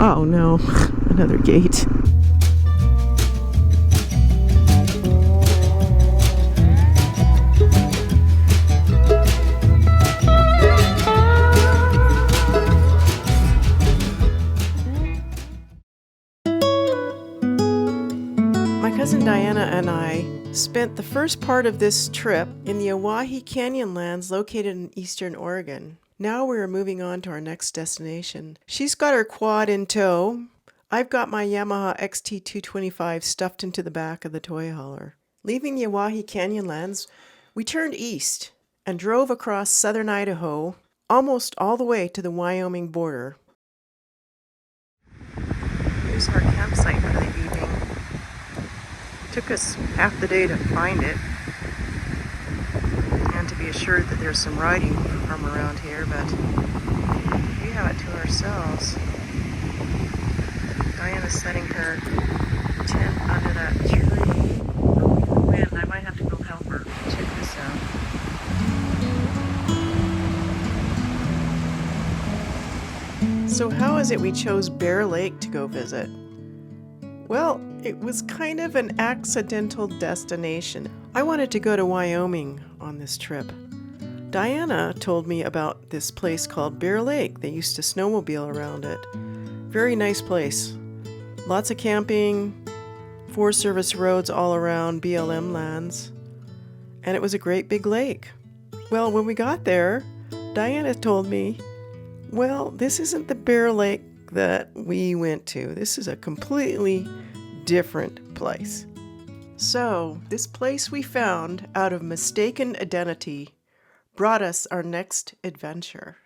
Oh no, another gate. My cousin Diana and I spent the first part of this trip in the Owyhee Canyonlands located in eastern Oregon. Now we're moving on to our next destination. She's got her quad in tow. I've got my Yamaha XT225 stuffed into the back of the toy hauler. Leaving the Owyhee Canyonlands, we turned east and drove across southern Idaho, almost all the way to the Wyoming border. Here's our campsite for the evening. Took us half the day to find it and to be assured that there's some riding from around here, but we have it to ourselves. Diana's setting her tent under that tree. Oh, we can win. I might have to go help her. Check this out. So how is it we chose Bear Lake to go visit? Well, it was kind of an accidental destination. I wanted to go to Wyoming on this trip. Diana told me about this place called Bear Lake. They used to snowmobile around it. Very nice place. Lots of camping, Forest Service roads all around BLM lands, and it was a great big lake. Well, when we got there, Diana told me, well, this isn't the Bear Lake that we went to. This is a completely different place. So, this place we found out of mistaken identity brought us our next adventure.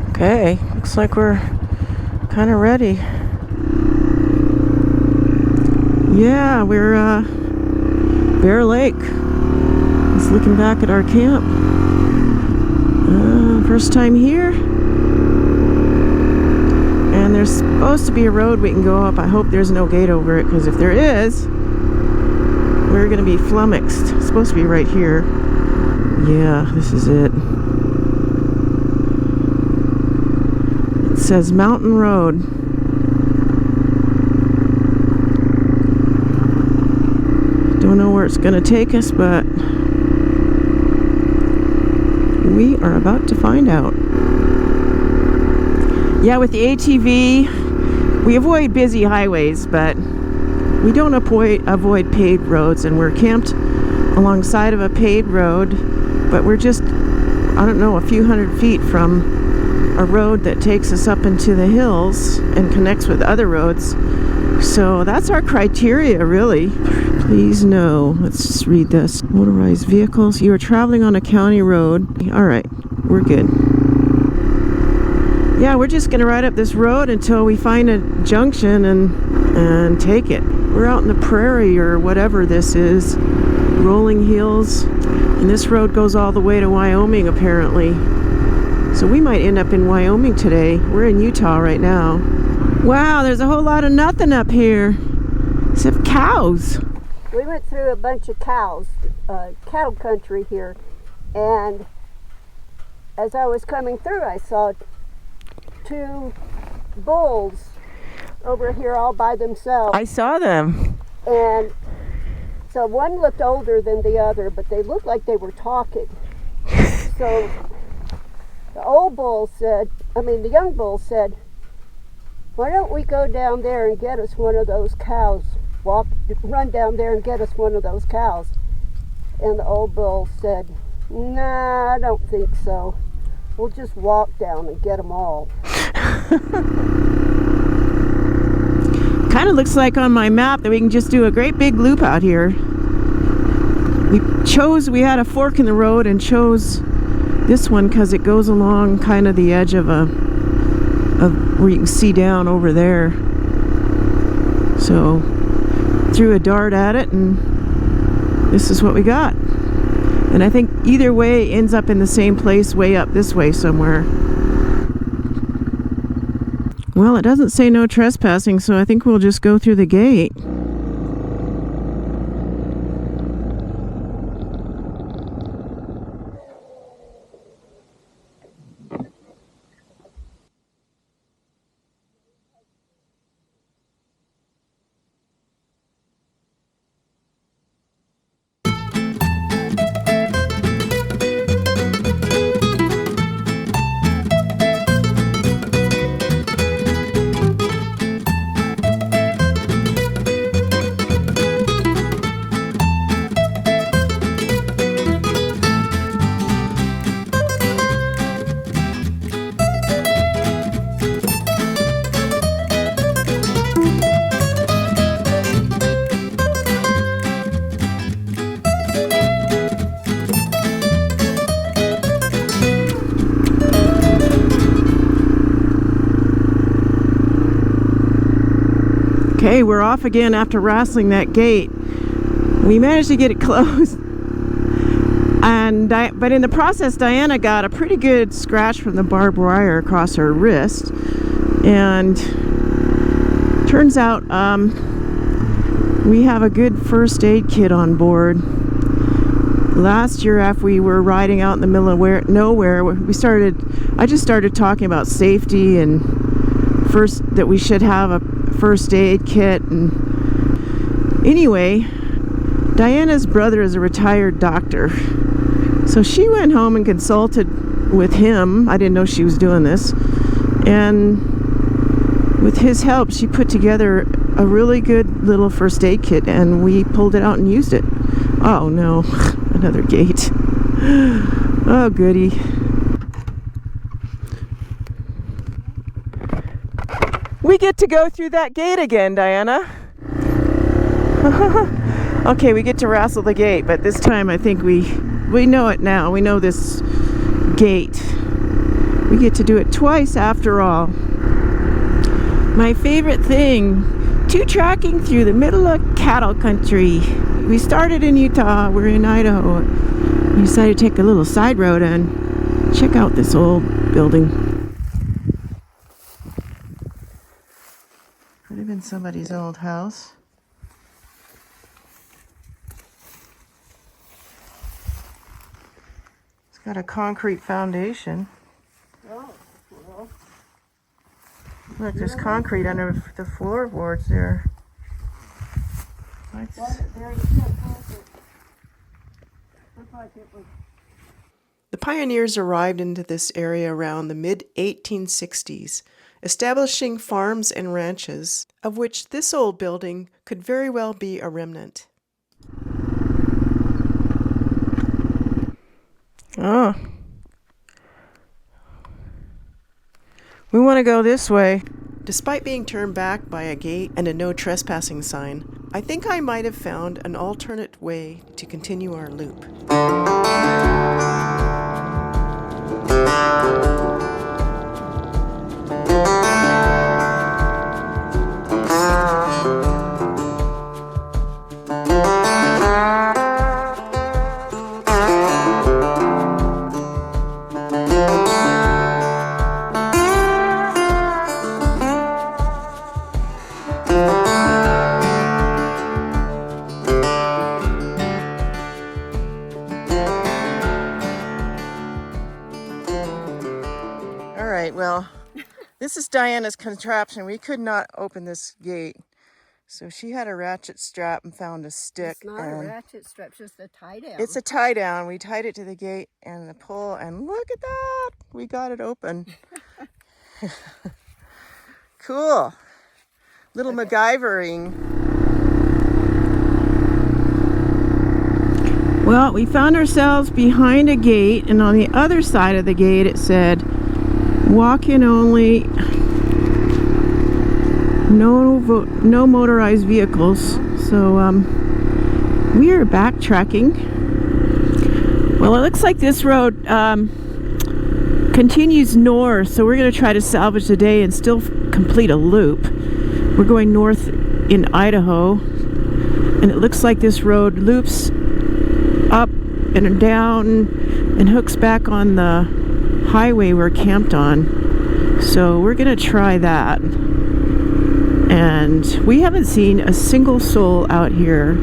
Okay, looks like we're kind of ready. Yeah, we're Bear Lake. Just looking back at our camp. First time here. And there's supposed to be a road we can go up. I hope there's no gate over it, because if there is, we're going to be flummoxed. It's supposed to be right here. Yeah, this is it. It says Mountain Road. Don't know where it's going to take us, but we are about to find out. Yeah, with the ATV, we avoid busy highways, but we don't avoid paved roads, and we're camped alongside of a paved road, but we're just, I don't know, a few hundred feet from a road that takes us up into the hills and connects with other roads. So that's our criteria, really. Please no. Let's just read this. Motorized vehicles. You are traveling on a county road. All right, we're good. Yeah, we're just gonna ride up this road until we find a junction and take it. We're out in the prairie or whatever this is. Rolling hills. And this road goes all the way to Wyoming, apparently. So we might end up in Wyoming today. We're in Utah right now. Wow, there's a whole lot of nothing up here. Except cows. We went through a bunch of cows, cattle country here, and as I was coming through, I saw two bulls over here all by themselves. I saw them. And so one looked older than the other, but they looked like they were talking. So the young bull said, why don't we go down there and get us one of those cows? Run down there and get us one of those cows. And the old bull said, nah, I don't think so. We'll just walk down and get them all. Kind of looks like on my map that we can just do a great big loop out here. We had a fork in the road and chose this one because it goes along kind of the edge of where you can see down over there. So threw a dart at it, and this is what we got. And I think either way ends up in the same place, way up this way somewhere. Well, it doesn't say no trespassing, so I think we'll just go through the gate. Okay, we're off again after wrestling that gate. We managed to get it closed. But in the process, Diana got a pretty good scratch from the barbed wire across her wrist. And turns out we have a good first aid kit on board. Last year, after we were riding out in the middle of nowhere, I just started talking about safety and that we should have a first aid kit. And anyway, Diana's brother is a retired doctor. So she went home and consulted with him. I didn't know she was doing this. And with his help, she put together a really good little first aid kit, and we pulled it out and used it. Oh no, another gate. Oh goody. We get to go through that gate again, Diana. Okay, we get to wrestle the gate, but this time I think we know it now. We know this gate. We get to do it twice after all. My favorite thing, tracking through the middle of cattle country. We started in Utah, we're in Idaho. We decided to take a little side road and check out this old building. Could have been somebody's old house. It's got a concrete foundation. Oh, well. Look, there's concrete under the floorboards there. The pioneers arrived into this area around the mid-1860s, establishing farms and ranches, of which this old building could very well be a remnant. Oh. We want to go this way. Despite being turned back by a gate and a no trespassing sign, I think I might have found an alternate way to continue our loop. Well, this is Diana's contraption. We could not open this gate. So she had a ratchet strap and found a stick. It's not a ratchet strap, it's just a tie down. It's a tie down. We tied it to the gate and the pull, and look at that! We got it open. Cool. Little MacGyvering. Well, we found ourselves behind a gate, and on the other side of the gate it said, walk-in only, no motorized vehicles. So we are backtracking. Well, it looks like this road continues north, so we're going to try to salvage the day and still complete a loop. We're going north in Idaho, and it looks like this road loops up and down and hooks back on the highway we're camped on. So we're gonna try that. And we haven't seen a single soul out here.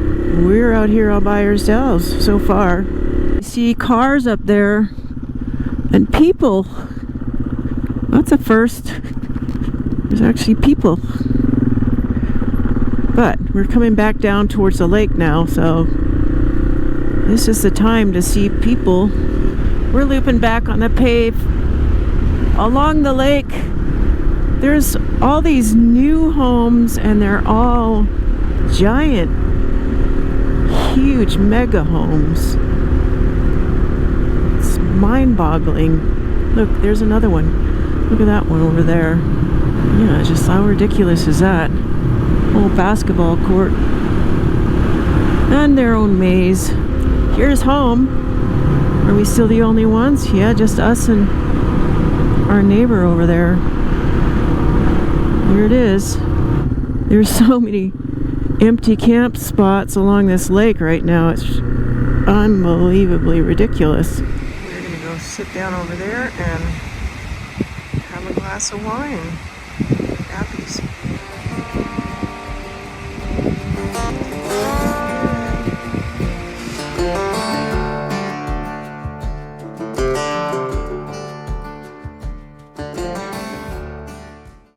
We're out here all by ourselves so far. I see cars up there and people. That's a first. There's actually people. But we're coming back down towards the lake now, so this is the time to see people. We're looping back on the pave along the lake. There's all these new homes, and they're all giant, huge mega homes. It's mind-boggling. Look, there's another one. Look at that one over there. Yeah, just how ridiculous is that? Whole basketball court and their own maze. Here's home. Are we still the only ones? Yeah, just us and our neighbor over there. Here it is. There's so many empty camp spots along this lake right now. It's unbelievably ridiculous. We're gonna go sit down over there and have a glass of wine. Appy's.